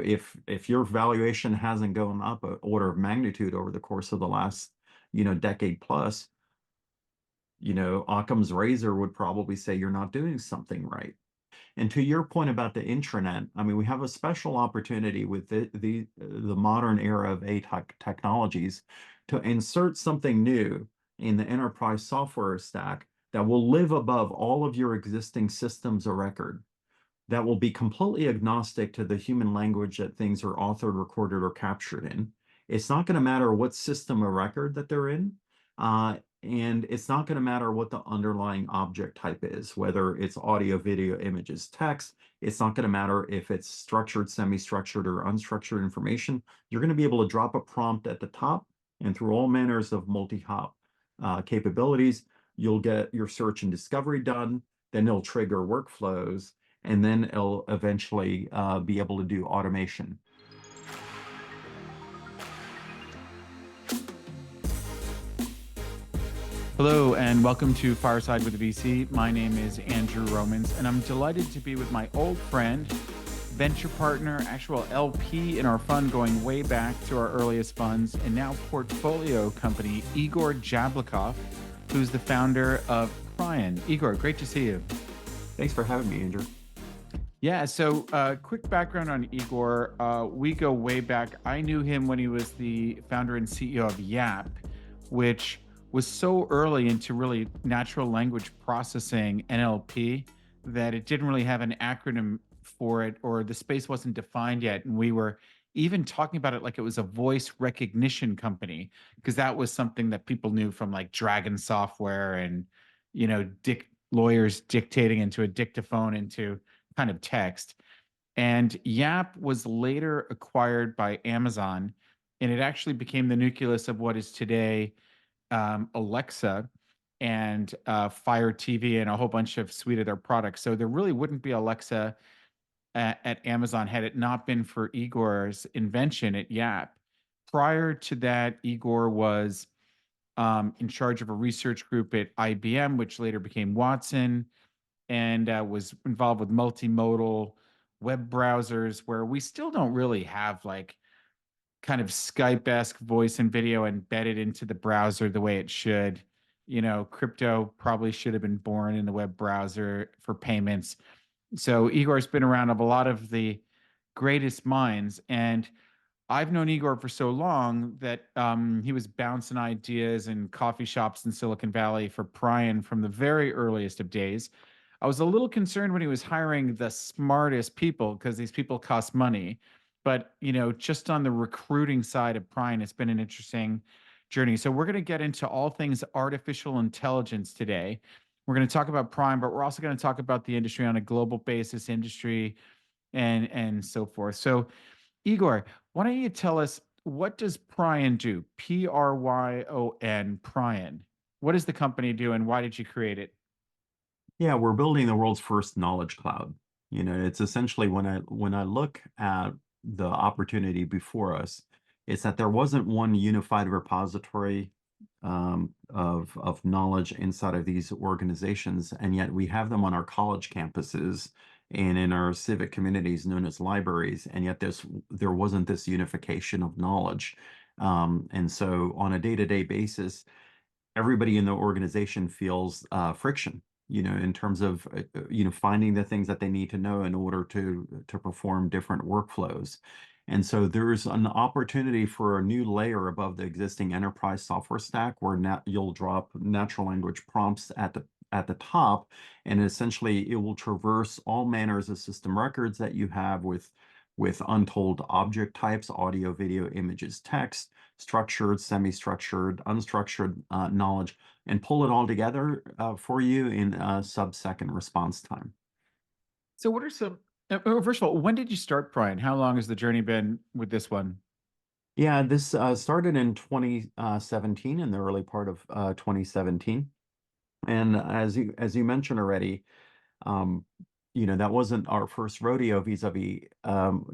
If your valuation hasn't gone up an order of magnitude over the course of the last, decade plus, Occam's razor would probably say you're not doing something right. And to your point about the intranet, I mean, we have a special opportunity with the modern era of AI technologies to insert something new in the enterprise software stack that will live above all of your existing systems of record, that will be completely agnostic to the human language that things are authored, recorded, or captured in. It's not going to matter what system of record that they're in. And it's not going to matter what the underlying object type is, whether it's audio, video, images, text. It's not going to matter if it's structured, semi-structured, or unstructured information. You're going to be able to drop a prompt at the top, and through all manners of multi-hop capabilities, you'll get your search and discovery done. Then it'll trigger workflows, and then it'll eventually be able to do automation. Hello and welcome to Fireside with the VC. My name is Andrew Romans, and I'm delighted to be with my old friend, venture partner, actual LP in our fund going way back to our earliest funds, and now portfolio company, Igor Jablokov, who's the founder of Pryon. Igor, great to see you. Thanks for having me, Andrew. Yeah, so quick background on Igor. We go way back. I knew him when he was the founder and CEO of Yap, which was so early into really natural language processing, NLP, that it didn't really have an acronym for it, or the space wasn't defined yet. And we were even talking about it like it was a voice recognition company, because that was something that people knew from like Dragon software and, lawyers dictating into a dictaphone into kind of text. And Yap was later acquired by Amazon, and it actually became the nucleus of what is today Alexa and Fire TV and a whole bunch of suite of their products. So there really wouldn't be Alexa at Amazon had it not been for Igor's invention at Yap. Prior to that, Igor was in charge of a research group at IBM, which later became Watson, and was involved with multimodal web browsers, where we still don't really have like kind of Skype-esque voice and video embedded into the browser the way it should. Crypto probably should have been born in the web browser for payments. So Igor's been around of a lot of the greatest minds, and I've known Igor for so long that he was bouncing ideas in coffee shops in Silicon Valley for Pryon from the very earliest of days. I was a little concerned when he was hiring the smartest people because these people cost money. But, just on the recruiting side of Pryon, it's been an interesting journey. So we're going to get into all things artificial intelligence today. We're going to talk about Prime, but we're also going to talk about the industry on a global basis, industry and so forth. So Igor, why don't you tell us, what does Pryon do? Pryon, Pryon. What does the company do, and why did you create it? Yeah, we're building the world's first knowledge cloud. It's essentially when I look at the opportunity before us, it's that there wasn't one unified repository of knowledge inside of these organizations, and yet we have them on our college campuses and in our civic communities known as libraries, and yet there wasn't this unification of knowledge. And so on a day-to-day basis, everybody in the organization feels friction, in terms of finding the things that they need to know in order to perform different workflows. And so there's an opportunity for a new layer above the existing enterprise software stack, where you'll drop natural language prompts at the top, and essentially it will traverse all manners of system records that you have with untold object types, audio, video, images, text, structured, semi-structured, unstructured knowledge, and pull it all together for you in a sub-second response time. So what are some, first of all, when did you start Pryon? How long has the journey been with this one? Yeah, this started in 2017, in the early part of 2017. And as you mentioned already, um, that wasn't our first rodeo vis-a-vis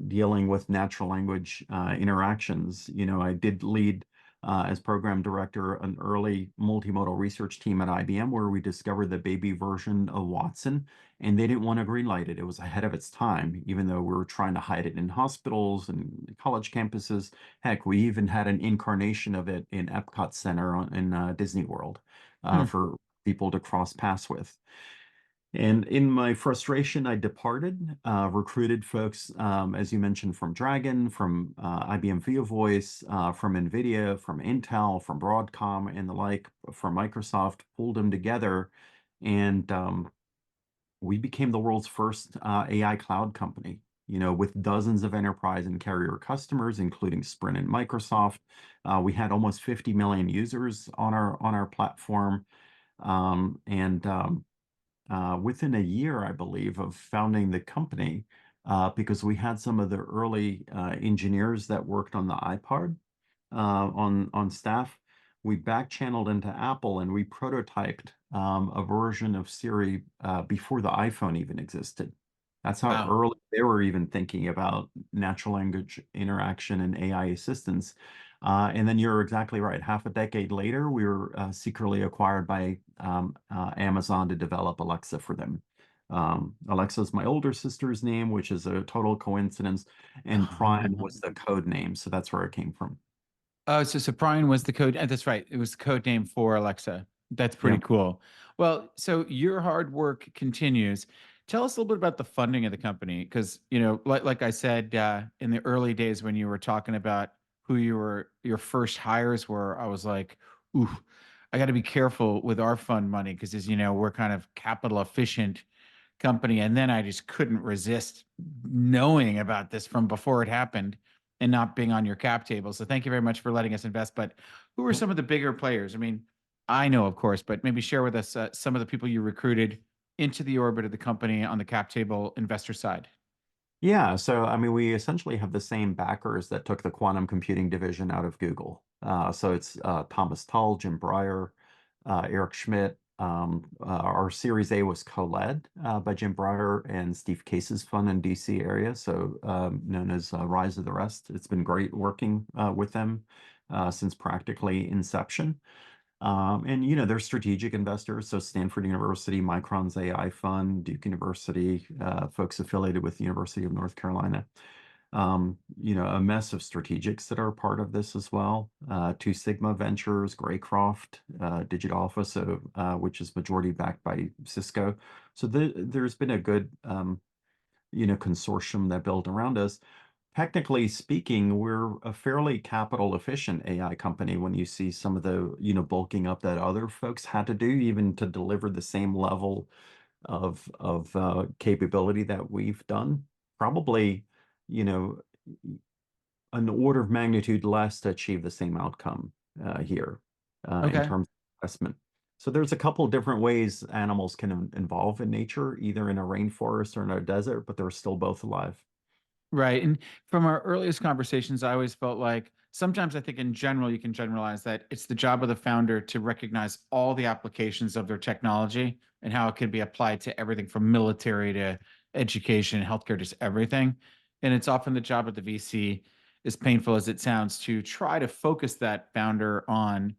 dealing with natural language interactions. I did lead as program director an early multimodal research team at IBM where we discovered the baby version of Watson, and they didn't want to greenlight it. It was ahead of its time, even though we were trying to hide it in hospitals and college campuses. Heck, we even had an incarnation of it in Epcot Center in Disney World Hmm. for people to cross paths with. And in my frustration, I departed, recruited folks, as you mentioned, from Dragon, from IBM ViaVoice, from NVIDIA, from Intel, from Broadcom, and the like, from Microsoft, pulled them together, and we became the world's first AI cloud company, with dozens of enterprise and carrier customers, including Sprint and Microsoft. We had almost 50 million users on our platform, and within a year, I believe, of founding the company, because we had some of the early engineers that worked on the iPod on staff, we back channeled into Apple and we prototyped a version of Siri before the iPhone even existed. That's how Wow. early they were even thinking about natural language interaction and AI assistance. And then you're exactly right. Half a decade later, we were secretly acquired by Amazon to develop Alexa for them. Alexa is my older sister's name, which is a total coincidence, and Pryon was the code name, so that's where it came from. Oh, so Pryon was the code. That's right. It was the code name for Alexa. That's pretty Yeah. cool. Well, so your hard work continues. Tell us a little bit about the funding of the company, because like I said, in the early days when you were talking about who your first hires were, I was like, "Ooh, I got to be careful with our fund money because, as you know, we're kind of capital efficient company." And then I just couldn't resist knowing about this from before it happened and not being on your cap table. So thank you very much for letting us invest. But who are some of the bigger players? I mean, I know, of course, but maybe share with us some of the people you recruited into the orbit of the company on the cap table investor side. Yeah, so I mean, we essentially have the same backers that took the quantum computing division out of Google. So it's Thomas Tull, Jim Breyer, Eric Schmidt. Our Series A was co-led by Jim Breyer and Steve Case's fund in DC area, so known as Rise of the Rest. It's been great working with them since practically inception. And they're strategic investors. So Stanford University, Micron's AI fund, Duke University, folks affiliated with the University of North Carolina. A mess of strategics that are part of this as well. Two Sigma Ventures, Graycroft, Digital Alpha, so which is majority backed by Cisco. So there's been a good consortium that built around us. Technically speaking, we're a fairly capital efficient AI company when you see some of the, bulking up that other folks had to do even to deliver the same level of capability that we've done. Probably, you know, an order of magnitude less to achieve the same outcome here in Okay. terms of investment. So there's a couple different ways animals can involve in nature, either in a rainforest or in a desert, but they're still both alive. Right. And from our earliest conversations, I always felt like sometimes I think in general, you can generalize that it's the job of the founder to recognize all the applications of their technology and how it can be applied to everything from military to education, healthcare, just everything. And it's often the job of the VC, as painful as it sounds, to try to focus that founder on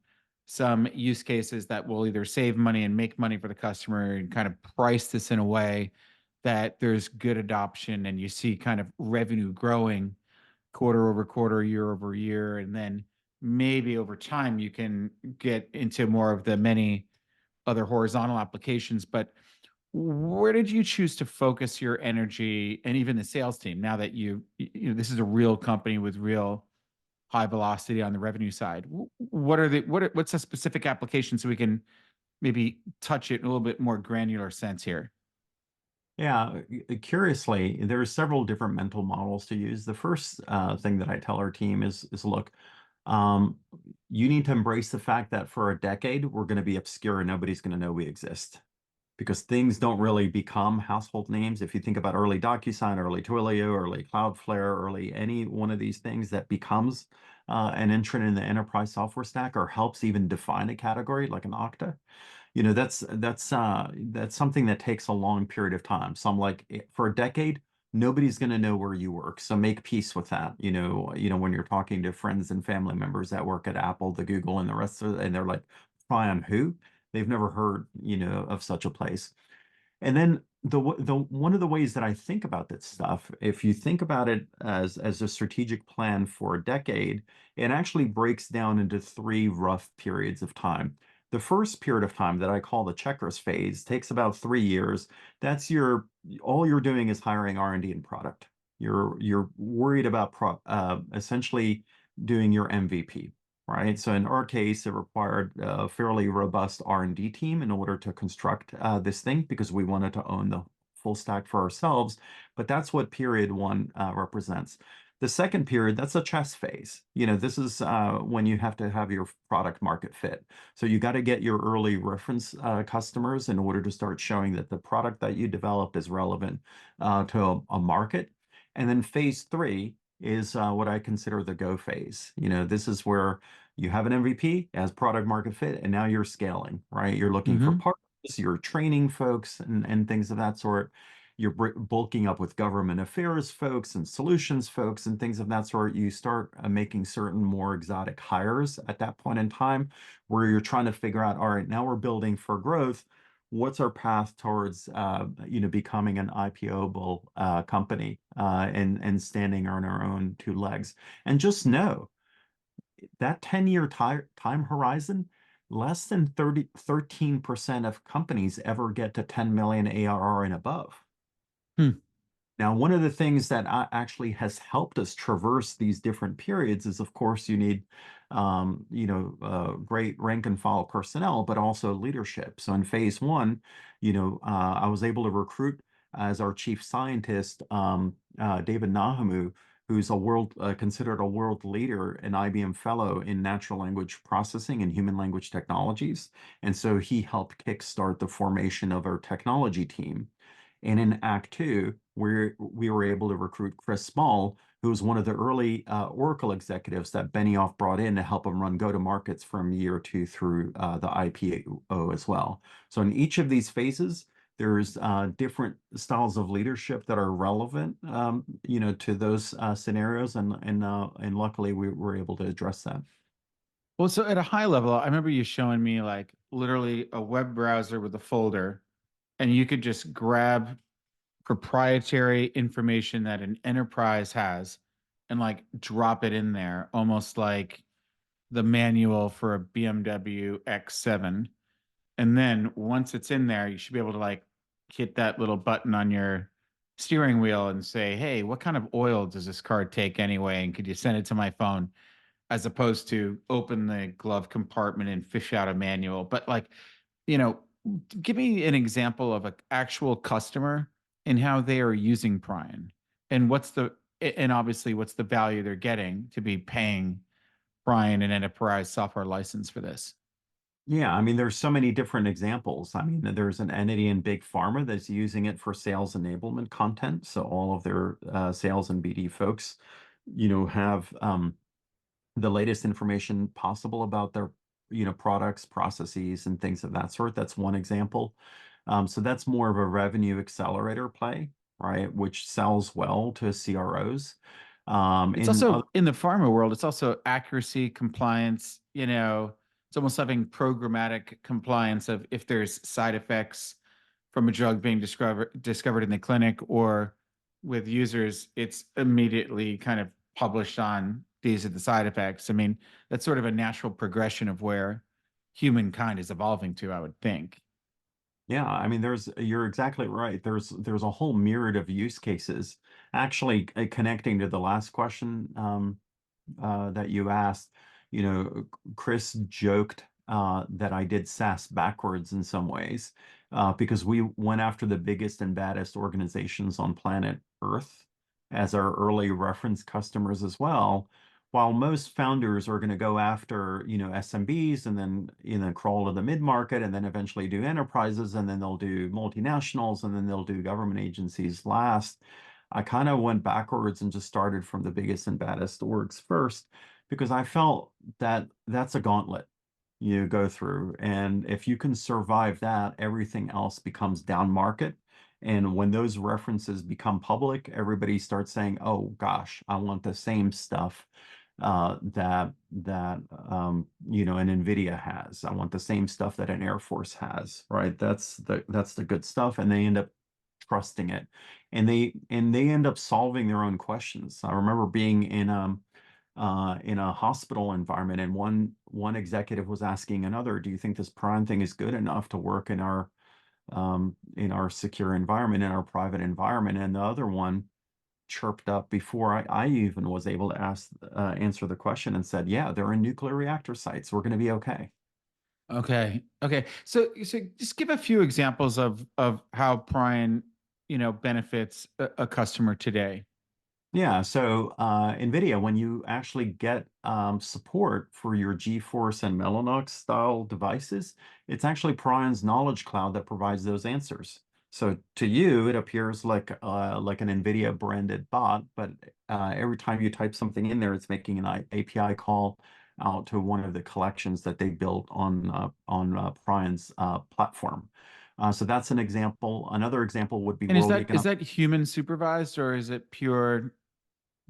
some use cases that will either save money and make money for the customer and kind of price this in a way that there's good adoption and you see kind of revenue growing quarter over quarter, year over year. And then maybe over time, you can get into more of the many other horizontal applications. But where did you choose to focus your energy and even the sales team now that this is a real company with real high velocity on the revenue side? What's a specific application so we can maybe touch it in a little bit more granular sense here? Yeah, curiously, there are several different mental models to use. The first thing that I tell our team is look, um, you need to embrace the fact that for a decade we're going to be obscure and nobody's going to know we exist because things don't really become household names. If you think about early DocuSign, early Twilio, early Cloudflare, early any one of these things that becomes an entrant in the enterprise software stack or helps even define a category like an Okta, that's something that takes a long period of time. So I'm like, for a decade, nobody's going to know where you work. So make peace with that. When you're talking to friends and family members that work at Apple, the Google, and the rest of it, and they're like, Pryon who? They've never heard, of such a place. And then the one of the ways that I think about that stuff, if you think about it as a strategic plan for a decade, it actually breaks down into three rough periods of time. The first period of time that I call the checkers phase takes about 3 years. That's your all you're doing is hiring R&D and product. You're worried about essentially doing your MVP, right? So in our case, it required a fairly robust R&D team in order to construct this thing because we wanted to own the full stack for ourselves. But that's what period one represents. The second period, that's a chess phase. This is when you have to have your product market fit. So you got to get your early reference customers in order to start showing that the product that you developed is relevant to a market. And then phase three is what I consider the go phase. This is where you have an MVP as product market fit, and now you're scaling, right? You're looking for Hmm. partners, you're training folks and things of that sort. You're bulking up with government affairs folks and solutions folks and things of that sort. You start making certain more exotic hires at that point in time where you're trying to figure out, all right, now we're building for growth. What's our path towards becoming an IPO-able company and standing on our own two legs? And just know that 10-year time horizon, less than 13% of companies ever get to 10 million ARR and above. Hmm. Now, one of the things that actually has helped us traverse these different periods is, of course, you need, great rank and file personnel, but also leadership. So in phase one, I was able to recruit as our chief scientist, David Nahamu, who's considered a world leader, an IBM fellow in natural language processing and human language technologies. And so he helped kickstart the formation of our technology team. And in Act Two, we were able to recruit Chris Small, who was one of the early Oracle executives that Benioff brought in to help him run go-to-markets from year two through the IPO as well. So in each of these phases, there's different styles of leadership that are relevant, to those scenarios, and luckily we were able to address that. Well, so at a high level, I remember you showing me like literally a web browser with a folder, and you could just grab proprietary information that an enterprise has and like drop it in there, almost like the manual for a BMW X7. And then once it's in there, you should be able to like hit that little button on your steering wheel and say, hey, what kind of oil does this car take anyway? And could you send it to my phone? As opposed to open the glove compartment and fish out a manual. But like, you know, give me an example of an actual customer and how they are using Prime and and obviously what's the value they're getting to be paying Prime an enterprise software license for this. Yeah, I mean, there's so many different examples. I mean, there's an entity in Big Pharma that's using it for sales enablement content. So all of their sales and BD folks, have the latest information possible about their, products, processes, and things of that sort. That's one example. So that's more of a revenue accelerator play, right? Which sells well to CROs. It's In other also in the pharma world, it's also accuracy, compliance, it's almost having programmatic compliance of if there's side effects from a drug being discovered in the clinic or with users, it's immediately kind of published on these are the side effects. I mean, that's sort of a natural progression of where humankind is evolving to, I would think. Yeah, I mean, you're exactly right. There's a whole myriad of use cases. Actually, connecting to the last question that you asked, Chris joked that I did SaaS backwards in some ways because we went after the biggest and baddest organizations on planet Earth as our early reference customers as well. While most founders are going to go after, SMBs and then, crawl to the mid-market and then eventually do enterprises and then they'll do multinationals and then they'll do government agencies last. I kind of went backwards and just started from the biggest and baddest orgs first because I felt that that's a gauntlet you go through. And if you can survive that, everything else becomes down market. And when those references become public, everybody starts saying, "Oh gosh, I want the same stuff that an NVIDIA has. I want the same stuff that an Air Force has." Right? That's the good stuff, and they end up trusting it, and they end up solving their own questions. I remember being in a hospital environment, and one executive was asking another, "Do you think this Prime thing is good enough to work in our secure environment, in our private environment?" And the other one chirped up before I even was able to answer the question and said, "Yeah, they're in nuclear reactor sites. We're going to be okay." Okay. Okay. So just give a few examples of how Pryon, benefits a customer today. Yeah, so NVIDIA, when you actually get support for your GeForce and Mellanox style devices, it's actually Pryon's Knowledge Cloud that provides those answers. So to you, it appears like an NVIDIA branded bot, but every time you type something in there, it's making an API call out to one of the collections that they built on Pryon's platform. So that's an example. Another example would be And is World that is Economic. that human supervised or is it pure?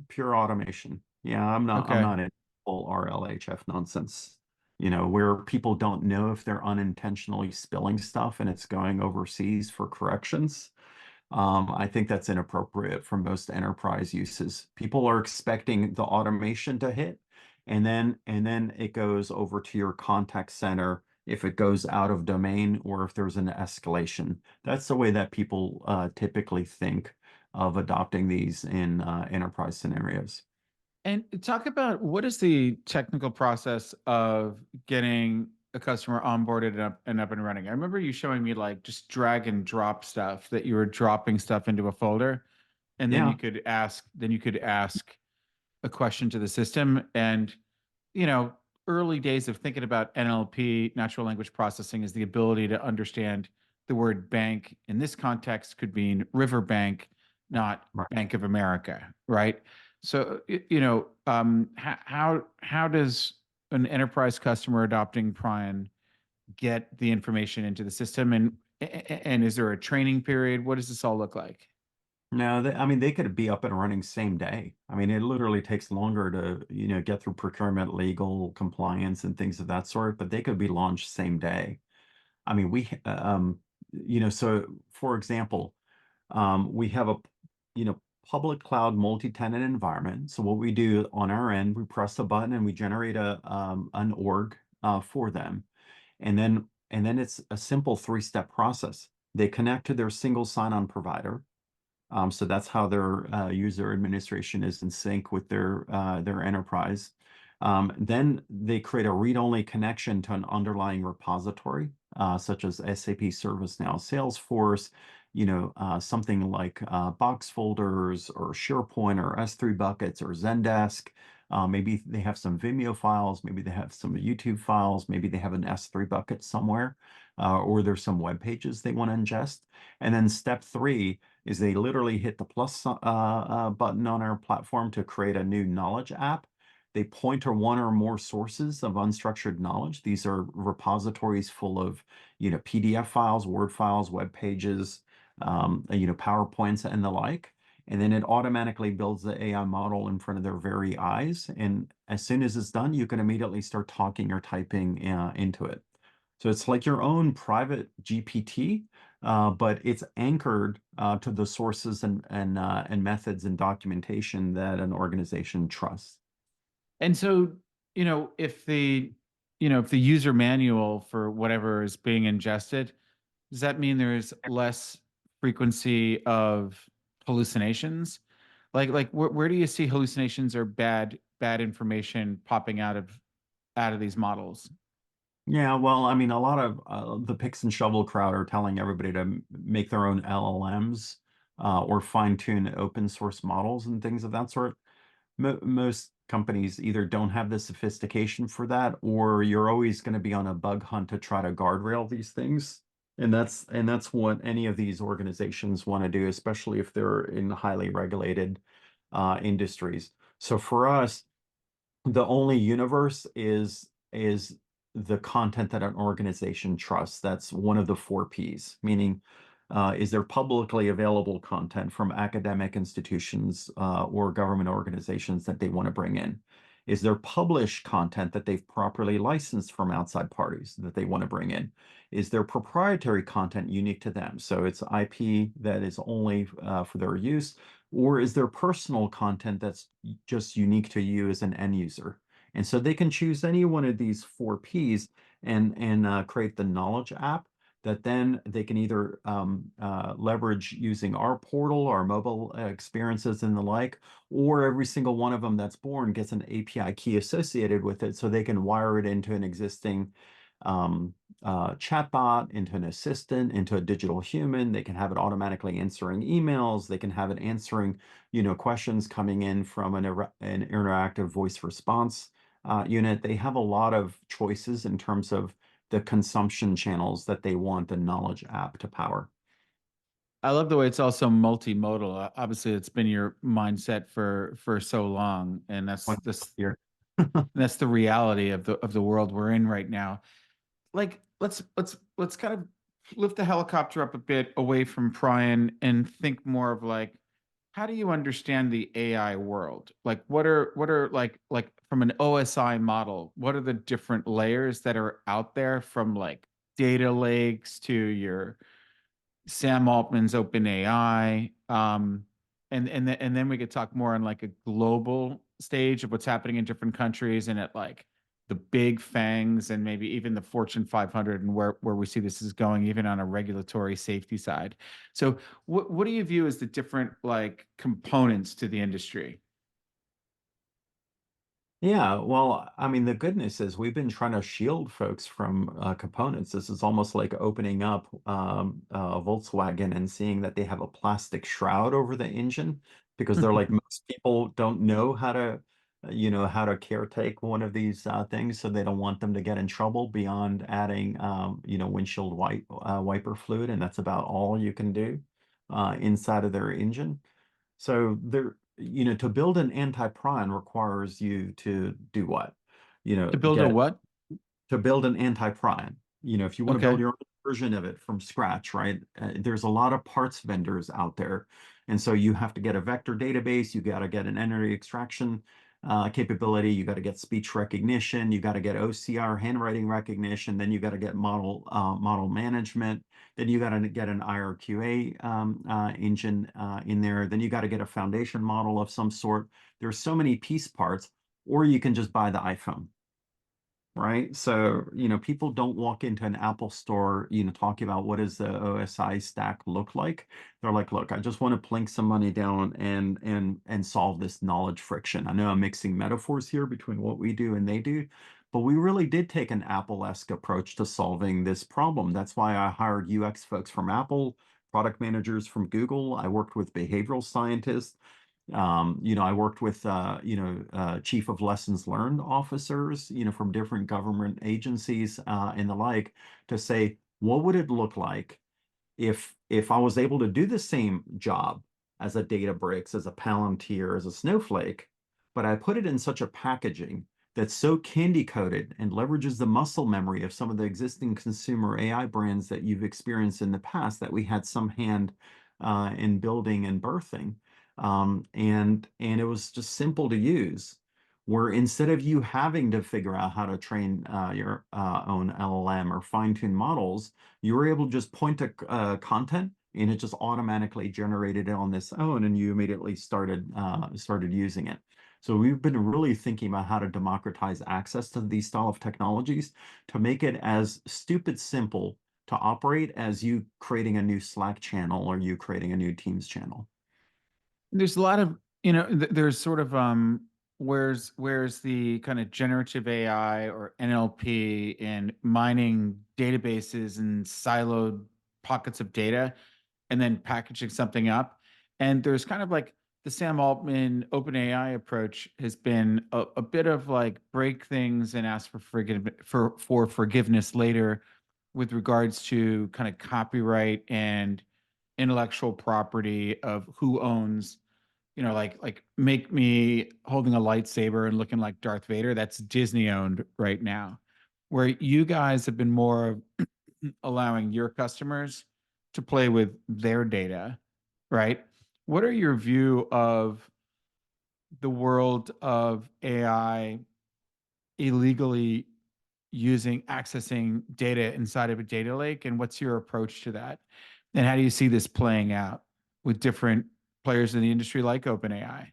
Pure automation. Yeah, I'm Okay. not in full RLHF nonsense. Where people don't know if they're unintentionally spilling stuff and it's going overseas for corrections. I think that's inappropriate for most enterprise uses. People are expecting the automation to hit, and then it goes over to your contact center if it goes out of domain or if there's an escalation. That's the way that people typically think of adopting these in enterprise scenarios. And talk about what is the technical process of getting a customer onboarded and up and running. I remember you showing me like just drag and drop stuff that you were dropping stuff into a folder, and then Yeah, you could ask a question to the system. And you know, early days of thinking about NLP, natural language processing, is the ability to understand the word bank in this context could mean riverbank, not right. Bank of America, right? So, how does an enterprise customer adopting Prime get the information into the system, and is there a training period? What does this all look like? No, I mean, they could be up and running same day. I mean, it literally takes longer to get through procurement, legal, compliance, and things of that sort, but they could be launched same day. I mean, so for example, we have a public cloud multi-tenant environment. So what we do on our end, we press a button and we generate an org for them. And then it's a simple three-step process. They connect to their single sign-on provider. So that's how their user administration is in sync with their enterprise. Then they create a read-only connection to an underlying repository, such as SAP ServiceNow, Salesforce, something like Box folders or SharePoint or S3 buckets or Zendesk. Maybe they have some Vimeo files, maybe they have some YouTube files, maybe they have an S3 bucket somewhere, or there's some web pages they want to ingest. And then step three is they literally hit the plus button on our platform to create a new knowledge app. They point to one or more sources of unstructured knowledge. These are repositories full of, PDF files, Word files, web pages, PowerPoints and the like. And then it automatically builds the AI model in front of their very eyes. And as soon as it's done, you can immediately start talking or typing into it. So it's like your own private GPT, but it's anchored to the sources and methods and documentation that an organization trusts. And so, if the user manual for whatever is being ingested, does that mean there's less frequency of hallucinations? Like where do you see hallucinations or bad information popping out of these models? Yeah, well, I mean, a lot of the picks and shovel crowd are telling everybody to make their own LLMs or fine-tune open source models and things of that sort. Most companies either don't have the sophistication for that, or you're always going to be on a bug hunt to try to guardrail these things. And that's what any of these organizations want to do, especially if they're in highly regulated industries. So for us, the only universe is the content that an organization trusts. That's one of the four Ps, meaning Is there publicly available content from academic institutions or government organizations that they want to bring in? Is there published content that they've properly licensed from outside parties that they want to bring in? Is there proprietary content unique to them? So it's IP that is only for their use, or is there personal content that's just unique to you as an end user? And so they can choose any one of these four Ps and create the knowledge app that then they can either leverage using our portal, our mobile experiences and the like, or every single one of them that's born gets an API key associated with it so they can wire it into an existing chatbot, into an assistant, into a digital human. They can have it automatically answering emails. They can have it answering, questions coming in from an interactive voice response unit. They have a lot of choices in terms of the consumption channels that they want the knowledge app to power. I love the way it's also multimodal. Obviously, it's been your mindset for so long, and One here. that's the reality of the world we're in right now. Like, let's kind of lift the helicopter up a bit away from Pryon and think more of like, how do you understand the AI world? Like, what are like from an OSI model, what are the different layers that are out there, from like data lakes to your Sam Altman's OpenAI, and then we could talk more on like a global stage of what's happening in different countries and at like the big fangs and maybe even the Fortune 500, and where we see this is going, even on a regulatory safety side. So, what do you view as the different like components to the industry? Yeah, well, I mean, the goodness is we've been trying to shield folks from components. This is almost like opening up Volkswagen and seeing that they have a plastic shroud over the engine because they're like most people don't know how to, how to caretake one of these things, so they don't want them to get in trouble beyond adding, windshield wiper fluid, and that's about all you can do inside of their engine. So to build an anti-prime requires you to do what? To build a Get what? to build an anti-prime. If you want to build Okay. your own version of it from scratch, right? There's a lot of parts vendors out there. And so you have to get a vector database, you got to get an entity extraction capability, you got to get speech recognition, you got to get OCR handwriting recognition, then you got to get model management, then you got to get an IRQA engine in there, then you got to get a foundation model of some sort. There's so many piece parts, or you can just buy the iPhone, right? So, people don't walk into an Apple store, talking about what does the OSI stack look like. They're like, look, I just want to plink some money down and solve this knowledge friction. I know I'm mixing metaphors here between what we do and they do, but we really did take an Apple-esque approach to solving this problem. That's why I hired UX folks from Apple, product managers from Google. I worked with behavioral scientists. I worked with, chief of lessons learned officers, from different government agencies and the like to say, what would it look like if I was able to do the same job as a Databricks, as a Palantir, as a Snowflake, but I put it in such a packaging that's so candy coated and leverages the muscle memory of some of the existing consumer AI brands that you've experienced in the past that we had some hand in building and birthing. And it was just simple to use. Where instead of you having to figure out how to train your own LLM or fine-tune models, you were able to just point to content and it just automatically generated it on its own, and you immediately started using it. So we've been really thinking about how to democratize access to these style of technologies to make it as stupid simple to operate as you creating a new Slack channel or you creating a new Teams channel. There's a lot of, there's sort of where's the kind of generative AI or NLP in mining databases and siloed pockets of data and then packaging something up. And there's kind of like the Sam Altman OpenAI approach has been a bit of like break things and ask for forgiveness later with regards to kind of copyright and intellectual property of who owns, like make me holding a lightsaber and looking like Darth Vader. That's Disney owned right now. Where you guys have been more of allowing your customers to play with their data, right? What are your view of the world of AI illegally accessing data inside of a data lake, and what's your approach to that? And how do you see this playing out with different players in the industry like OpenAI?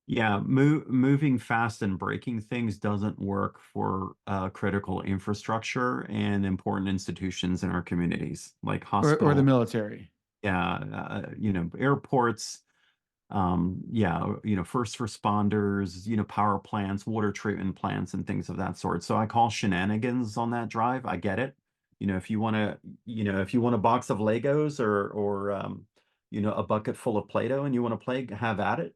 Yeah, moving fast and breaking things doesn't work for critical infrastructure and important institutions in our communities, like Or the hospital, military? yeah, airports, yeah, first responders, power plants, water treatment plants, and things of that sort. So I call shenanigans on that drive. I get it. If you want to, if you want a box of Legos or a bucket full of Play-Doh and you want to play, have at it.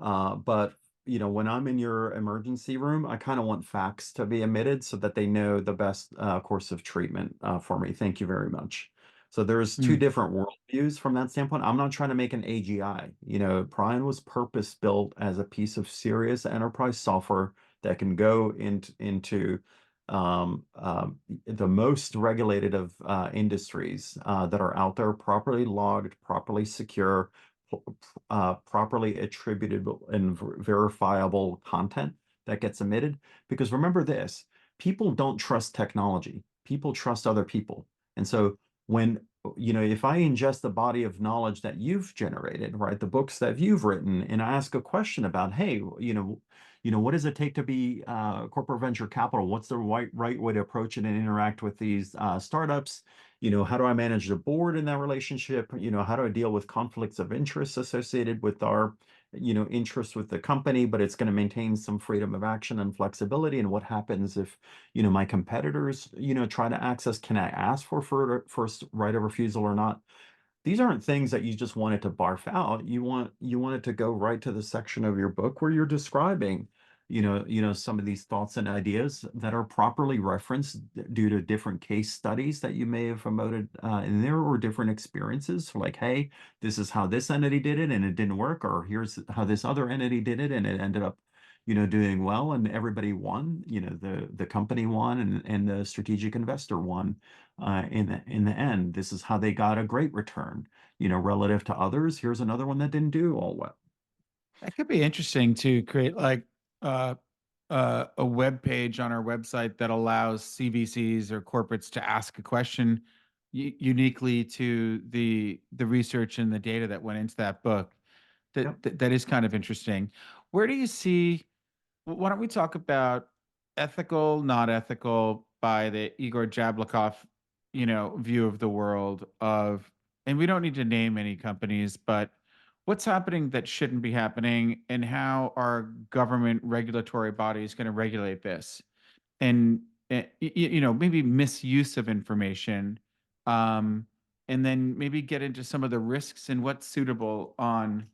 But when I'm in your emergency room, I kind of want facts to be emitted so that they know the best course of treatment for me. Thank you very much. So there's two Mm, different worldviews from that standpoint. I'm not trying to make an AGI. Pryon was purpose built as a piece of serious enterprise software that can go into the most regulated of industries that are out there, properly logged, properly secure, properly attributable and verifiable content that gets emitted. Because remember this, people don't trust technology. People trust other people. And so when, if I ingest the body of knowledge that you've generated, right, the books that you've written, and I ask a question about, hey, what does it take to be corporate venture capital? What's the right way to approach it and interact with these startups? How do I manage the board in that relationship? How do I deal with conflicts of interest associated with our, interest with the company, but it's going to maintain some freedom of action and flexibility? And what happens if, my competitors, try to access, can I ask for first right of refusal or not? These aren't things that you just wanted to barf out. You want it to go right to the section of your book where you're describing, some of these thoughts and ideas that are properly referenced due to different case studies that you may have promoted in there or different experiences. Like, hey, this is how this entity did it and it didn't work, or here's how this other entity did it and it ended up, doing well and everybody won. The company won and the strategic investor won in the end. This is how they got a great return, relative to others. Here's another one that didn't do all well. That could be interesting to create like uh, a web page on our website that allows CVCs or corporates to ask a question uniquely to the research and the data that went into that book. Yep. That is kind of interesting. Where do you see? Why don't we talk about ethical, not ethical by the Igor Jablokov, view of the world of, and we don't need to name any companies, but what's happening that shouldn't be happening and how are government regulatory bodies going to regulate this? And maybe misuse of information, um, and then maybe get into some of the risks and what's suitable on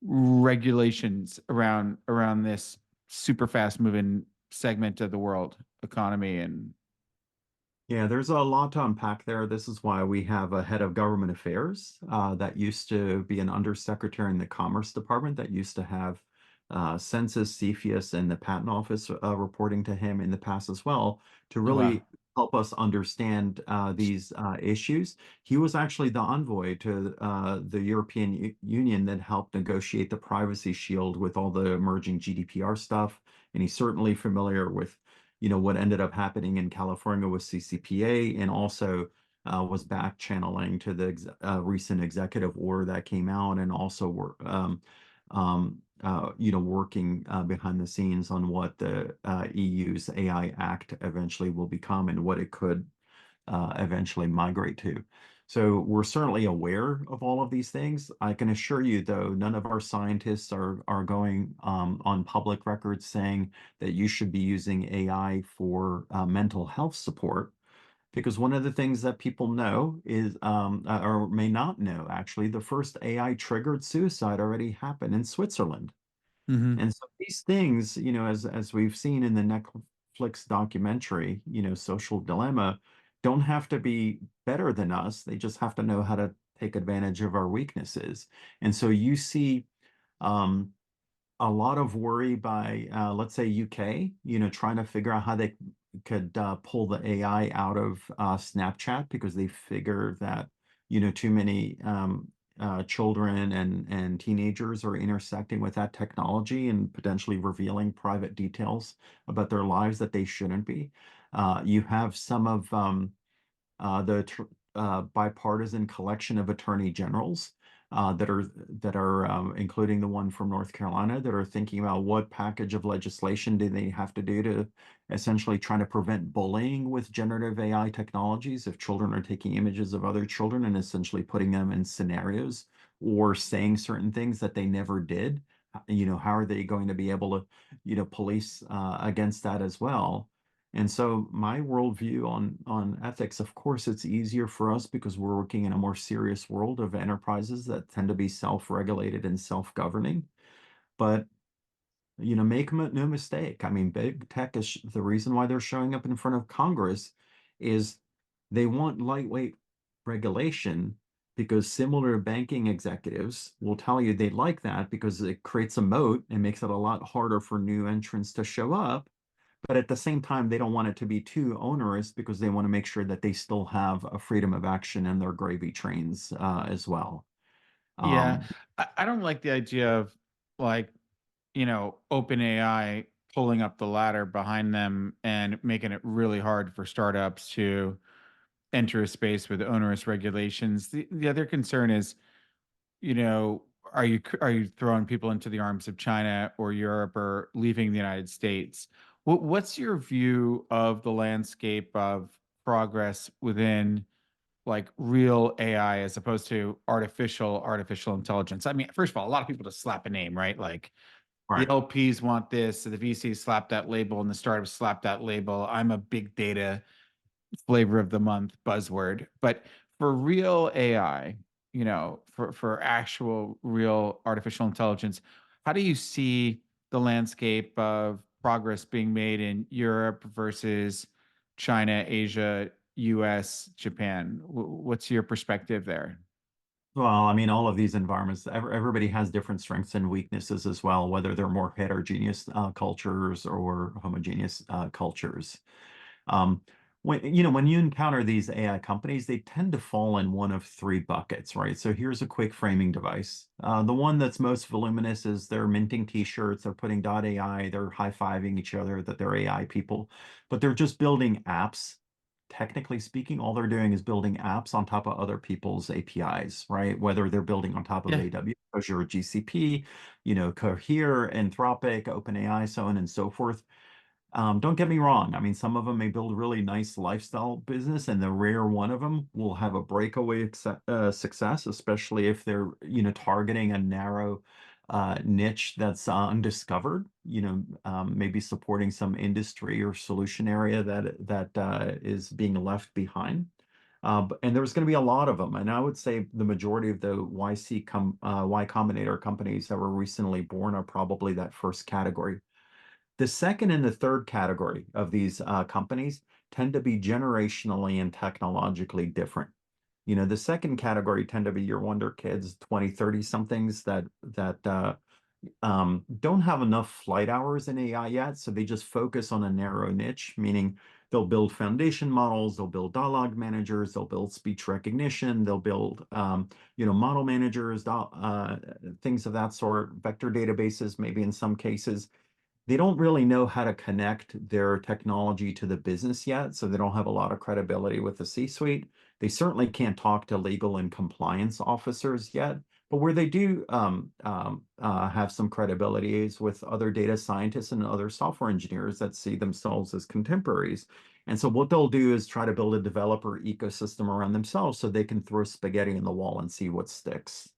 regulations around this super fast moving segment of the world economy. And Yeah, there's a lot to unpack there. This is why we have a head of government affairs that used to be an undersecretary in the Commerce Department that used to have Census, CFIUS, and the Patent Office reporting to him in the past as well to oh wow. really help us understand these issues. He was actually the envoy to the European Union that helped negotiate the Privacy Shield with all the emerging GDPR stuff, and he's certainly familiar with what ended up happening in California with CCPA, and also was back channeling to the recent executive order that came out, and also working behind the scenes on what the EU's AI Act eventually will become and what it could eventually migrate to. So we're certainly aware of all of these things. I can assure you, though, none of our scientists are going on public record saying that you should be using AI for mental health support. Because one of the things that people know is, or may not know, actually, the first AI triggered suicide already happened in Switzerland. Hmm. And so these things, as we've seen in the Netflix documentary, Social Dilemma, don't have to be better than us. They just have to know how to take advantage of our weaknesses. And so you see a lot of worry by, let's say, UK, trying to figure out how they could pull the AI out of Snapchat because they figure that too many children and teenagers are intersecting with that technology and potentially revealing private details about their lives that they shouldn't be. You have some of the bipartisan collection of attorney generals that are including the one from North Carolina that are thinking about what package of legislation do they have to do to essentially try to prevent bullying with generative AI technologies if children are taking images of other children and essentially putting them in scenarios or saying certain things that they never did. How are they going to be able to, police against that as well? And so my worldview on ethics, of course, it's easier for us because we're working in a more serious world of enterprises that tend to be self-regulated and self-governing. But make no mistake. I mean, big tech is the reason why they're showing up in front of Congress is they want lightweight regulation because similar to banking executives will tell you they like that because it creates a moat and makes it a lot harder for new entrants to show up. But at the same time, they don't want it to be too onerous because they want to make sure that they still have a freedom of action in their gravy trains as well. Yeah, Um, I don't like the idea of like, OpenAI pulling up the ladder behind them and making it really hard for startups to enter a space with onerous regulations. The other concern is, are you throwing people into the arms of China or Europe or leaving the United States? What's your view of the landscape of progress within like real AI as opposed to artificial intelligence? I mean, first of all, a lot of people just slap a name, right? Like the right. LPs want this, so the VCs slap that label, and the startups slap that label. I'm a big data flavor of the month buzzword. But for real AI, for actual real artificial intelligence, how do you see the landscape of progress being made in Europe versus China, Asia, US, Japan? What's your perspective there? Well, I mean, all of these environments, everybody has different strengths and weaknesses as well, whether they're more heterogeneous cultures or homogeneous cultures. Um, when you encounter these AI companies, they tend to fall in one of three buckets, right? So here's a quick framing device. The one that's most voluminous is they're minting t-shirts, they're putting .ai, they're high-fiving each other that they're AI people, but they're just building apps. Technically speaking, all they're doing is building apps on top of other people's APIs, right? Whether they're building on top of Yeah. AWS, Azure, GCP, Cohere, Anthropic, OpenAI, so on and so forth. Don't get me wrong. I mean, some of them may build really nice lifestyle business, and the rare one of them will have a breakaway success, especially if they're, targeting a narrow niche that's undiscovered. Maybe supporting some industry or solution area that is being left behind. And there's going to be a lot of them, and I would say the majority of the Y Combinator companies that were recently born are probably that first category. The second and the third category of these companies tend to be generationally and technologically different. The second category tend to be your wonder kids, 20, 30 somethings that don't have enough flight hours in AI yet, so they just focus on a narrow niche, meaning they'll build foundation models, they'll build dialogue managers, they'll build speech recognition, they'll build model managers, things of that sort, vector databases, maybe in some cases they don't really know how to connect their technology to the business yet, so they don't have a lot of credibility with the C-suite. They certainly can't talk to legal and compliance officers yet, but where they do have some credibility is with other data scientists and other software engineers that see themselves as contemporaries. And so what they'll do is try to build a developer ecosystem around themselves so they can throw spaghetti in the wall and see what sticks.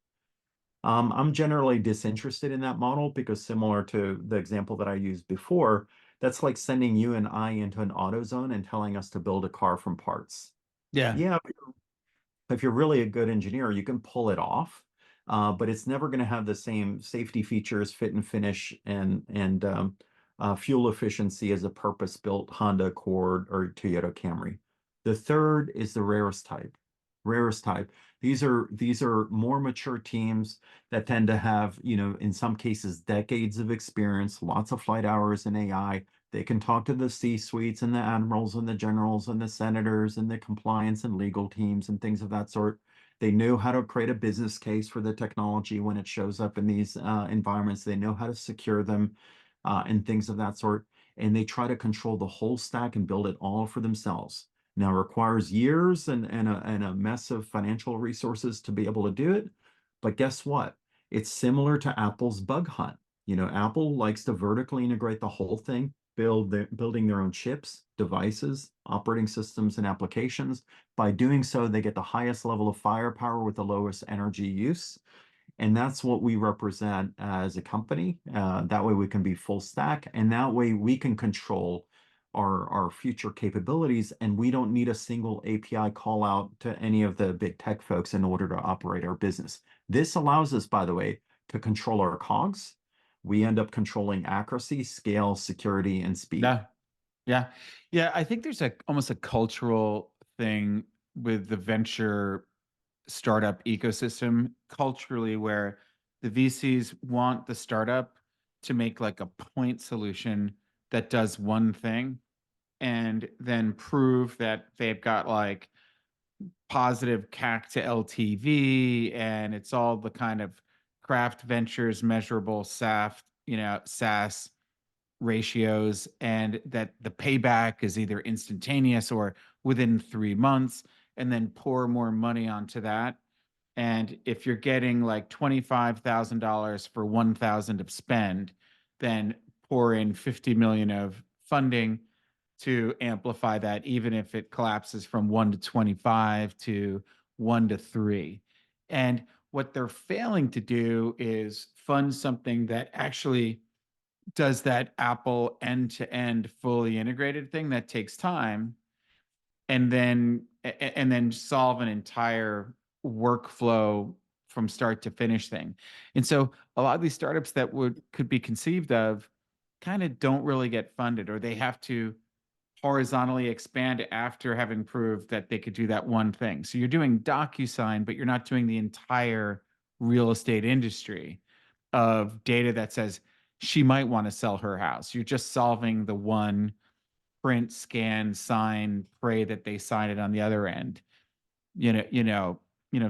I'm generally disinterested in that model because similar to the example that I used before, that's like sending you and I into an auto zone and telling us to build a car from parts. Yeah. Yeah, if you're really a good engineer, you can pull it off, but it's never going to have the same safety features, fit and finish, and fuel efficiency as a purpose-built Honda Accord or Toyota Camry. The third is the rarest type. Rarest type. These are more mature teams that tend to have, in some cases, decades of experience, lots of flight hours in AI. They can talk to the C-suites and the admirals and the generals and the senators and the compliance and legal teams and things of that sort. They know how to create a business case for the technology when it shows up in these environments. They know how to secure them and things of that sort. And they try to control the whole stack and build it all for themselves. Now, it requires years and a mess of financial resources to be able to do it. But guess what? It's similar to Apple's bug hunt. Apple likes to vertically integrate the whole thing, building their own chips, devices, operating systems, and applications. By doing so, they get the highest level of firepower with the lowest energy use. And that's what we represent as a company. That way we can be full stack, and that way we can control our future capabilities, and we don't need a single API call out to any of the big tech folks in order to operate our business. This allows us, by the way, to control our COGS. We end up controlling accuracy, scale, security, and speed. Yeah. Yeah. Yeah. I think there's almost a cultural thing with the venture startup ecosystem culturally where the VCs want the startup to make like a point solution that does one thing and then prove that they've got like positive CAC to LTV and it's all the kind of craft ventures measurable SaaS ratios, and that the payback is either instantaneous or within 3 months, and then pour more money onto that. And if you're getting like $25,000 for 1,000 of spend, then pour in 50 million of funding to amplify that, even if it collapses from 1 to 25 to 1 to 3. And what they're failing to do is fund something that actually does that Apple end-to-end fully integrated thing that takes time, and then solve an entire workflow from start to finish thing. And so a lot of these startups that would could be conceived of kind of don't really get funded, or they have to horizontally expand after having proved that they could do that one thing. So you're doing DocuSign, but you're not doing the entire real estate industry of data that says she might want to sell her house. You're just solving the one print, scan, sign, pray that they sign it on the other end,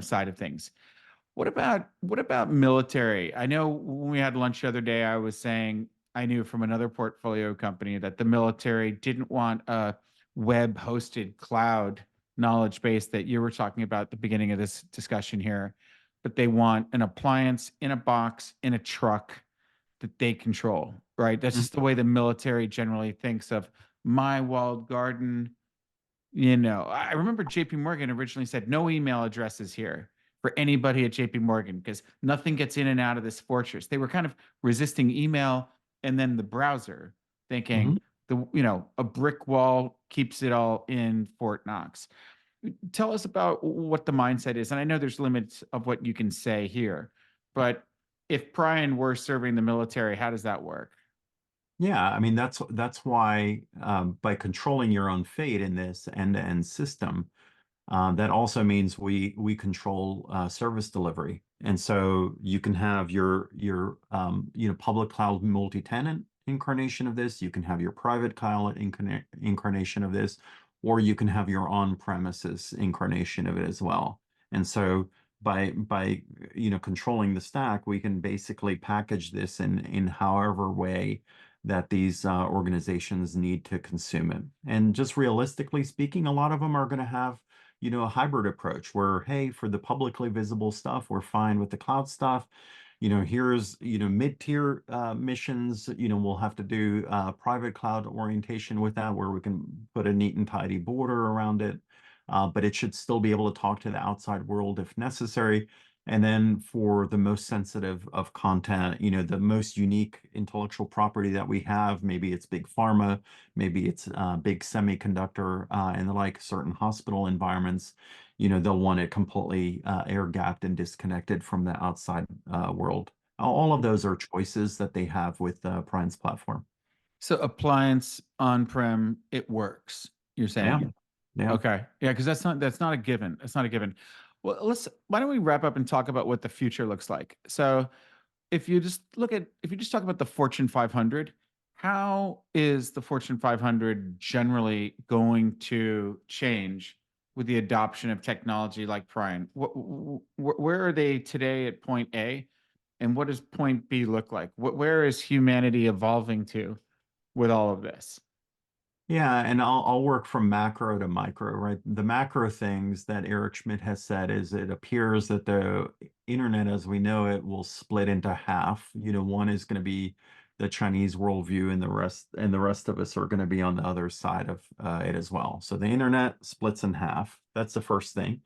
side of things. What about military? I know when we had lunch the other day, I was saying I knew from another portfolio company that the military didn't want a web hosted cloud knowledge base that you were talking about at the beginning of this discussion here, but they want an appliance in a box in a truck that they control, right? That's just the way the military generally thinks of my walled garden. I remember JP Morgan originally said no email addresses here for anybody at JP Morgan because nothing gets in and out of this fortress. They were kind of resisting email and then the browser, thinking Mhm. a brick wall keeps it all in Fort Knox. Tell us about what the mindset is. And I know there's limits of what you can say here, but if Pryon were serving the military, how does that work? Yeah, I mean that's why by controlling your own fate in this end-to-end system, that also means we control service delivery, and so you can have your public cloud multi-tenant incarnation of this. You can have your private cloud incarnation of this, or you can have your on-premises incarnation of it as well. And so by controlling the stack, we can basically package this in however way that these organizations need to consume it. And just realistically speaking, a lot of them are going to have a hybrid approach where, hey, for the publicly visible stuff, we're fine with the cloud stuff. Here's, mid-tier missions, we'll have to do private cloud orientation with that where we can put a neat and tidy border around it. But it should still be able to talk to the outside world if necessary. And then for the most sensitive of content, the most unique intellectual property that we have, maybe it's big pharma, maybe it's big semiconductor and the like, certain hospital environments, they'll want it completely air gapped and disconnected from the outside world. All of those are choices that they have with Prime's platform. So appliance on-prem, it works, you're Yeah, saying? yeah. Okay. Yeah, because that's not a given. That's not a given. Well, why don't we wrap up and talk about what the future looks like? So if you just talk about the Fortune 500, How is the Fortune 500 generally going to change with the adoption of technology like Prime? Where are they today at point A? And what does point B look like? Where is humanity evolving to with all of this? Yeah, and I'll work from macro to micro, right? The macro things that Eric Schmidt has said is it appears that the internet as we know it will split into half. One is going to be the Chinese worldview, and the rest of us are going to be on the other side of it as well. So the internet splits in half. That's the first thing.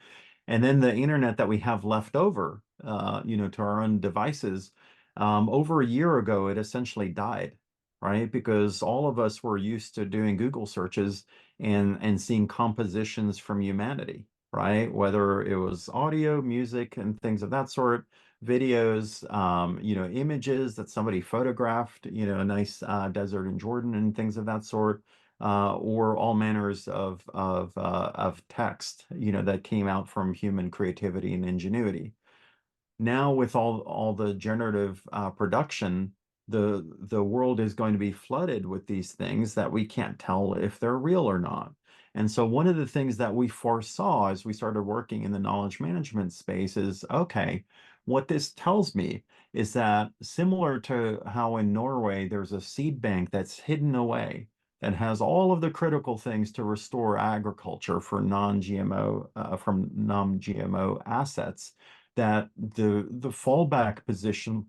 And then the internet that we have left over, to our own devices, over a year ago, it essentially died, right? Because all of us were used to doing Google searches and seeing compositions from humanity, right? Whether it was audio, music, and things of that sort, videos, images that somebody photographed, a nice desert in Jordan and things of that sort, or all manners of text, that came out from human creativity and ingenuity. Now with all the generative production, the world is going to be flooded with these things that we can't tell if they're real or not. And so one of the things that we foresaw as we started working in the knowledge management space is, okay, what this tells me is that similar to how in Norway there's a seed bank that's hidden away that has all of the critical things to restore agriculture for non-GMO from non-GMO assets, that the fallback position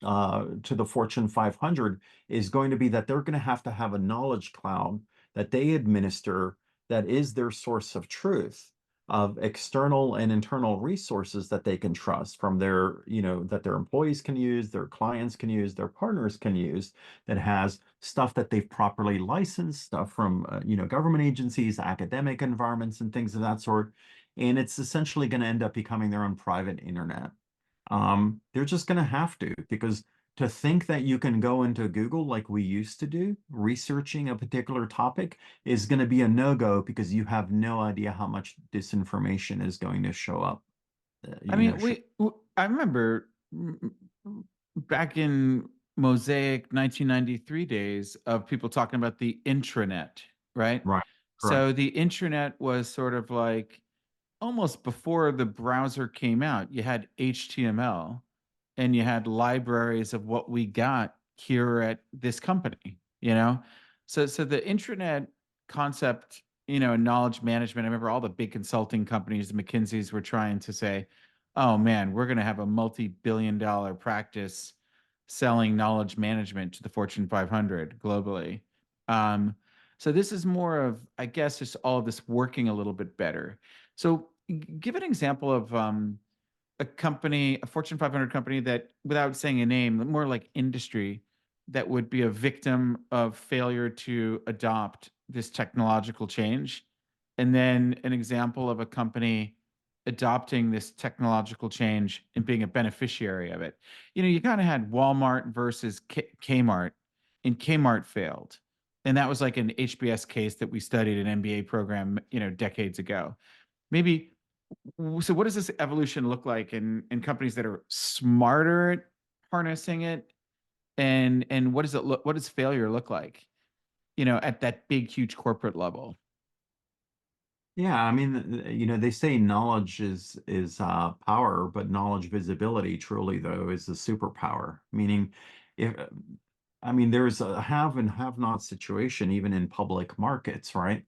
to the Fortune 500 is going to be that they're going to have a knowledge cloud that they administer that is their source of truth, of external and internal resources that they can trust from that their employees can use, their clients can use, their partners can use, that has stuff that they've properly licensed, stuff from, government agencies, academic environments, and things of that sort. And it's essentially going to end up becoming their own private internet. They're just going to have to, because to think that you can go into Google like we used to do, researching a particular topic, is going to be a no-go because you have no idea how much disinformation is going to show up. I mean, I remember back in Mosaic 1993 days of people talking about the intranet, right? Right. Correct. So the intranet was sort of like almost before the browser came out. You had HTML and you had libraries of what we got here at this company, you know? So the intranet concept, knowledge management, I remember all the big consulting companies, the McKinseys were trying to say, oh man, we're going to have a multi-billion-dollar practice selling knowledge management to the Fortune 500 globally. Um, so this is more of, I guess, just all of this working a little bit better. So give an example of a company, a Fortune 500 company that, without saying a name, more like industry, that would be a victim of failure to adopt this technological change. And then an example of a company adopting this technological change and being a beneficiary of it. You kind of had Walmart versus Kmart, and Kmart failed. And that was like an HBS case that we studied an MBA program, decades ago. Maybe so what does this evolution look like in companies that are smarter at harnessing it, and what does failure look like, at that big huge corporate level? Yeah, I mean, they say knowledge is power, but knowledge visibility truly though is a superpower. Meaning, if I mean, there's a have and have not situation even in public markets, right?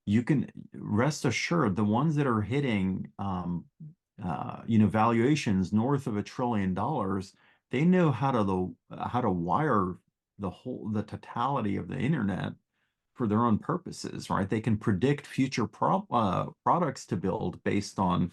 You can rest assured the ones that are hitting valuations north of $1 trillion, they know how to wire the totality of the internet for their own purposes, right? They can predict future products to build based on,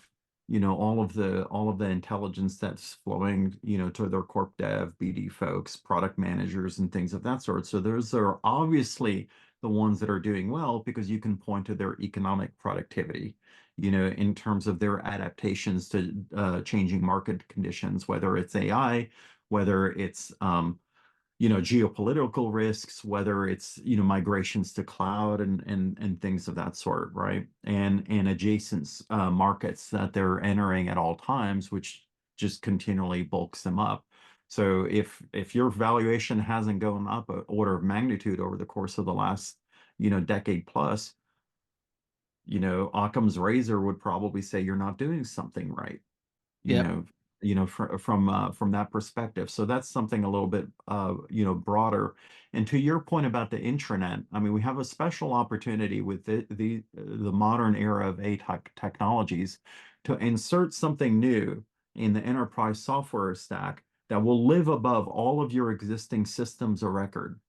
all of the intelligence that's flowing, to their corp dev, BD folks, product managers, and things of that sort. So those are obviously the ones that are doing well because you can point to their economic productivity, in terms of their adaptations to changing market conditions, whether it's AI, whether it's geopolitical risks, whether it's, migrations to cloud and things of that sort, right? And adjacent markets that they're entering at all times, which just continually bulks them up. So if your valuation hasn't gone up an order of magnitude over the course of the last, decade plus, Occam's razor would probably say you're not doing something right, you Yep. know, from that perspective. So that's something a little bit broader. And to your point about the intranet, I mean, we have a special opportunity with the modern era of AI technologies to insert something new in the enterprise software stack that will live above all of your existing systems of record,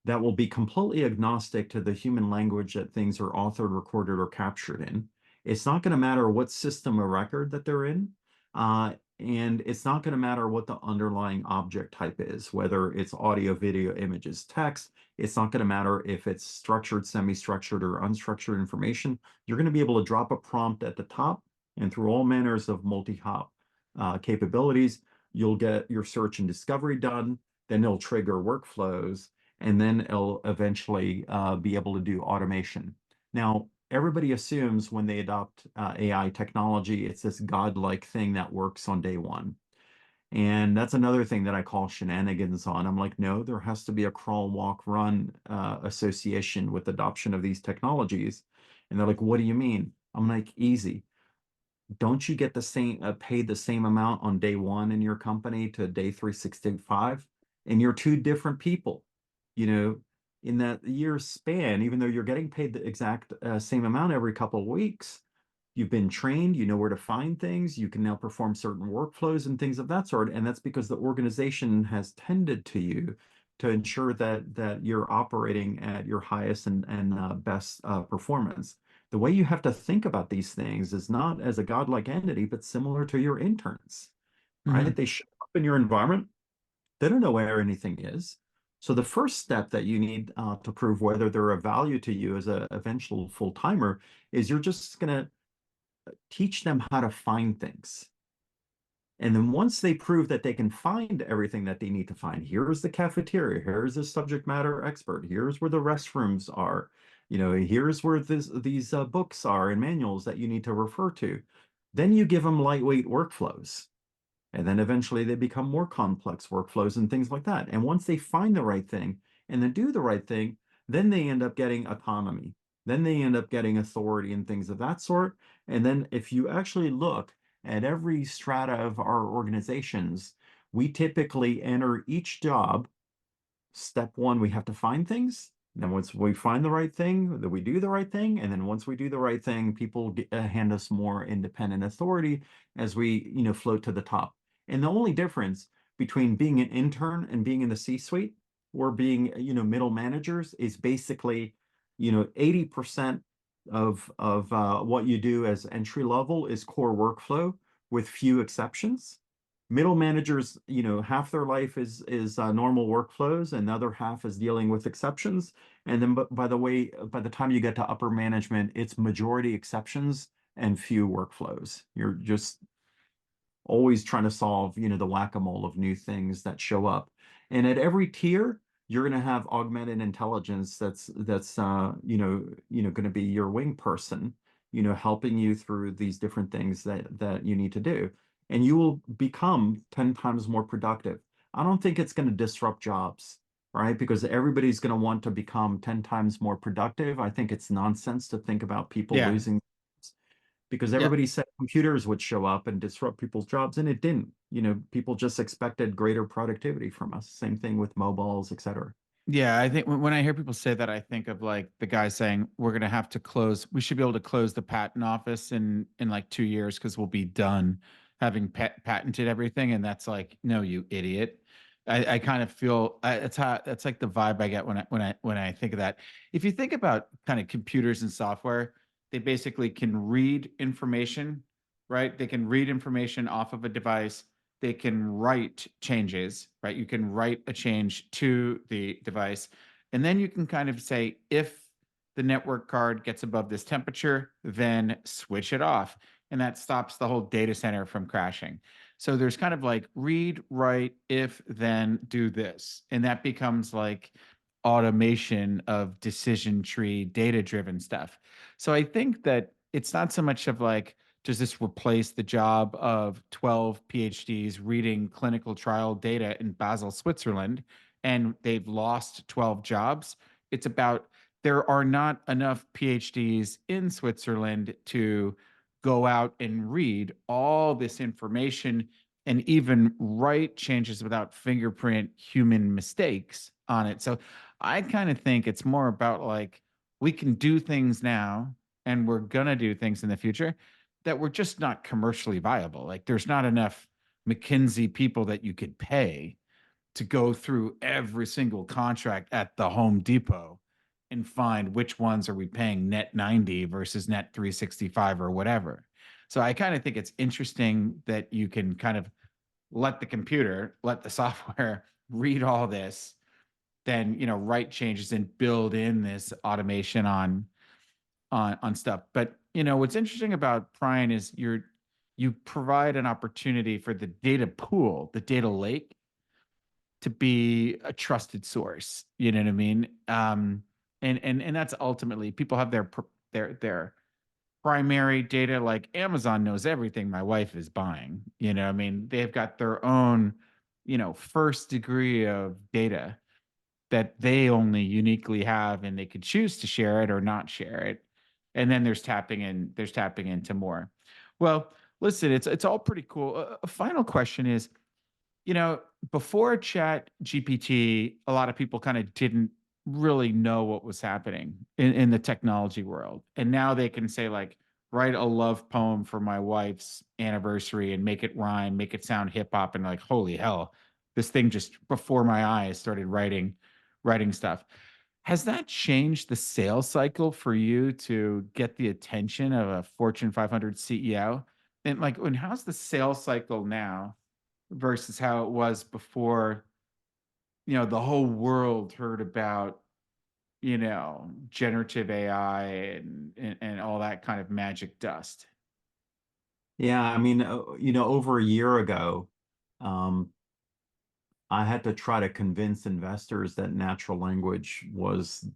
that will be completely agnostic to the human language that things are authored, recorded, or captured in. It's not going to matter what system of record that they're in. And it's not going to matter what the underlying object type is, whether it's audio, video, images, text. It's not going to matter if it's structured, semi-structured, or unstructured information. You're going to be able to drop a prompt at the top, and through all manners of multi-hop capabilities, you'll get your search and discovery done. Then it'll trigger workflows, and then it'll eventually be able to do automation. Now, everybody assumes when they adopt AI technology, it's this godlike thing that works on day one. And that's another thing that I call shenanigans on. I'm like, no, there has to be a crawl, walk, run association with adoption of these technologies. And they're like, what do you mean? I'm like, easy. Don't you get the same paid the same amount on day one in your company to day 365? And you're two different people, you know, in that year span, even though you're getting paid the exact same amount every couple of weeks, you've been trained, you know where to find things, you can now perform certain workflows and things of that sort. And that's because the organization has tended to you to ensure that you're operating at your highest and best performance. The way you have to think about these things is not as a godlike entity, but similar to your interns, right? Hmm. They show up in your environment, they don't know where anything is. So the first step that you need to prove whether they're of value to you as a eventual full timer is you're just going to teach them how to find things. And then once they prove that they can find everything that they need to find, here's the cafeteria, here's the subject matter expert, here's where the restrooms are, here's where these books are and manuals that you need to refer to. Then you give them lightweight workflows. And then eventually they become more complex workflows and things like that. And once they find the right thing and then do the right thing, then they end up getting autonomy. Then they end up getting authority and things of that sort. And then if you actually look at every strata of our organizations, we typically enter each job. Step one, we have to find things. And then once we find the right thing, that we do the right thing. And then once we do the right thing, people hand us more independent authority as we, float to the top. And the only difference between being an intern and being in the C-suite or being, middle managers is basically, 80% of what you do as entry level is core workflow with few exceptions. Middle managers, half their life is normal workflows, and the other half is dealing with exceptions. And then, but by the way, by the time you get to upper management, it's majority exceptions and few workflows. You're just always trying to solve, the whack-a-mole of new things that show up. And at every tier, you're going to have augmented intelligence that's going to be your wing person, helping you through these different things that you need to do. And you will become 10 times more productive. I don't think it's going to disrupt jobs, right? Because everybody's going to want to become 10 times more productive. I think it's nonsense to think about people Yeah. losing because Yeah. everybody said computers would show up and disrupt people's jobs, and it didn't. People just expected greater productivity from us. Same thing with mobiles, et cetera. Yeah, I think when I hear people say that, I think of like the guy saying we're going to have to close. We should be able to close the patent office in like 2 years because we'll be done having patented everything. And that's like, no, you idiot. I kind of feel that's like the vibe I get when I think of that. If you think about kind of computers and software, they basically can read information, right? They can read information off of a device, they can write changes, right? You can write a change to the device. And then you can kind of say, if the network card gets above this temperature, then switch it off. And that stops the whole data center from crashing. So there's kind of like read, write, if, then do this. And that becomes like automation of decision tree, data driven stuff. So I think that it's not so much of like does this replace the job of 12 PhDs reading clinical trial data in Basel, Switzerland, and they've lost 12 jobs? It's about there are not enough PhDs in Switzerland to go out and read all this information and even write changes without fingerprint human mistakes on it. So I kind of think it's more about like we can do things now and we're going to do things in the future that were just not commercially viable. Like there's not enough McKinsey people that you could pay to go through every single contract at the Home Depot and find which ones are we paying net 90 versus net 365 or whatever. So I kind of think it's interesting that you can kind of let the computer, let the software read all this, then write changes and build in this automation on stuff. But what's interesting about Pryon is you provide an opportunity for the data pool, the data lake, to be a trusted source. You know what I mean? And that's ultimately people have their primary data. Like Amazon knows everything my wife is buying. I mean, they've got their own first degree of data that they only uniquely have, and they could choose to share it or not share it. And then there's tapping into more. Well, listen, it's all pretty cool. A final question is, you know, before Chat GPT, a lot of people kind of didn't really know what was happening in the technology world. And now they can say, like, write a love poem for my wife's anniversary and make it rhyme, make it sound hip hop, and like, holy hell, this thing just before my eyes started writing stuff. Has that changed the sales cycle for you to get the attention of a Fortune 500 CEO? And like, when how's the sales cycle now versus how it was before, the whole world heard about, generative AI and all that kind of magic dust? Yeah, I mean, over a year ago, um, I had to try to convince investors that natural language was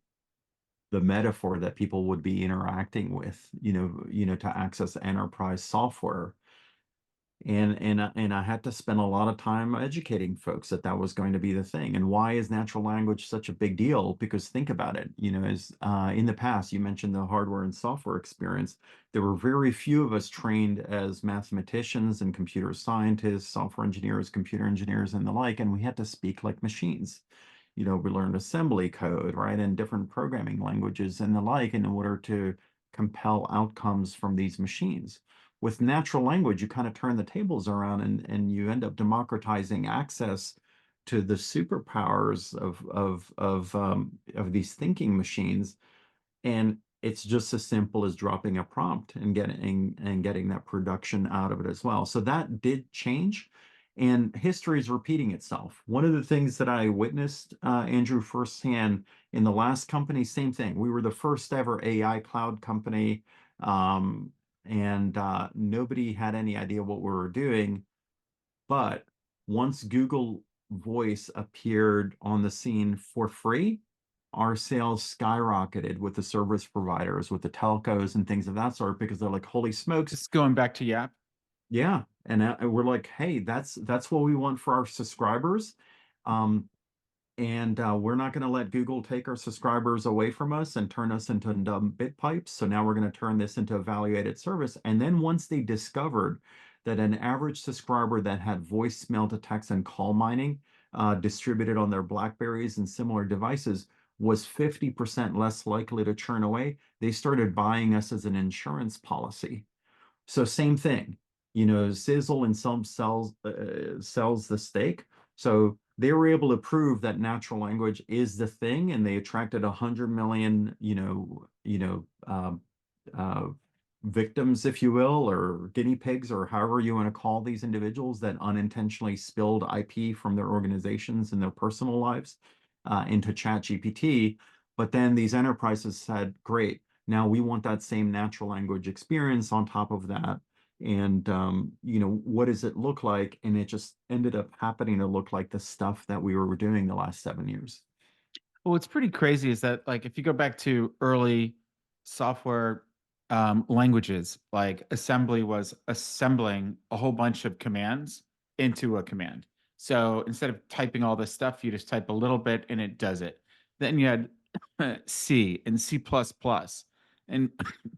the metaphor that people would be interacting with, to access enterprise software. And I had to spend a lot of time educating folks that that was going to be the thing. And why is natural language such a big deal? Because think about it, as in the past, you mentioned the hardware and software experience. There were very few of us trained as mathematicians and computer scientists, software engineers, computer engineers, and the like, and we had to speak like machines. We learned assembly code, right, and different programming languages and the like in order to compel outcomes from these machines. With natural language, you kind of turn the tables around and you end up democratizing access to the superpowers of these thinking machines, and it's just as simple as dropping a prompt and getting that production out of it as well. So that did change, and history is repeating itself. One of the things that I witnessed, Andrew, firsthand in the last company, same thing. We were the first ever AI cloud company, and nobody had any idea what we were doing. But once Google Voice appeared on the scene for free, our sales skyrocketed with the service providers, with the telcos and things of that sort, because they're like, holy smokes, This is going back to Yap. yeah. And we're like, hey, that's what we want for our subscribers. Um, and we're not going to let Google take our subscribers away from us and turn us into dumb bit pipes. So now we're going to turn this into a value-added service. And then once they discovered that an average subscriber that had voicemail to text and call mining distributed on their BlackBerries and similar devices was 50% less likely to churn away, they started buying us as an insurance policy. So same thing, Sizzle and some sells the steak. So they were able to prove that natural language is the thing, and they attracted 100 million, uh, victims, if you will, or guinea pigs, or however you want to call these individuals that unintentionally spilled IP from their organizations and their personal lives into ChatGPT. But then these enterprises said, great, now we want that same natural language experience on top of that. And what does it look like? And it just ended up happening to look like the stuff that we were doing the last 7 years. Well, what's pretty crazy is that, like, if you go back to early software languages. Like assembly was assembling a whole bunch of commands into a command. So instead of typing all this stuff, you just type a little bit and it does it. Then you had C and C++ and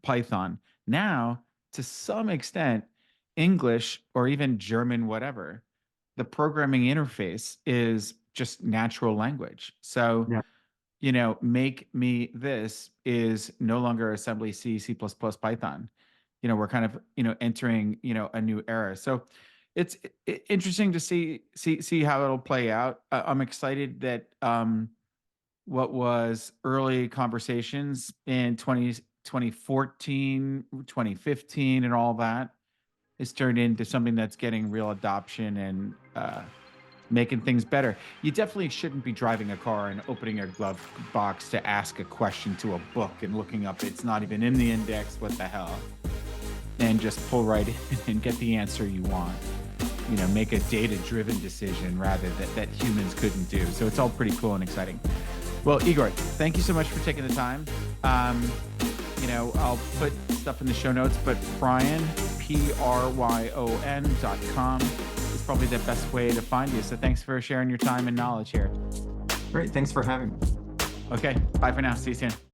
Python. Now, to some extent, English or even German, whatever, the programming interface is just natural language. So, Yeah. make me this is no longer assembly C, C++, Python. We're kind of, entering, a new era. So it's interesting to see how it'll play out. I'm excited that what was early conversations in 2014, 2015, and all that is turned into something that's getting real adoption and making things better. You definitely shouldn't be driving a car and opening a glove box to ask a question to a book and looking up it's not even in the index, what the hell, and just pull right in and get the answer you want. Make a data-driven decision rather that humans couldn't do. So it's all pretty cool and exciting. Well, Igor, thank you so much for taking the time. I'll put stuff in the show notes, but Pryon.com is probably the best way to find you. So thanks for sharing your time and knowledge here. Great. Thanks for having me. Okay, bye for now. See you soon.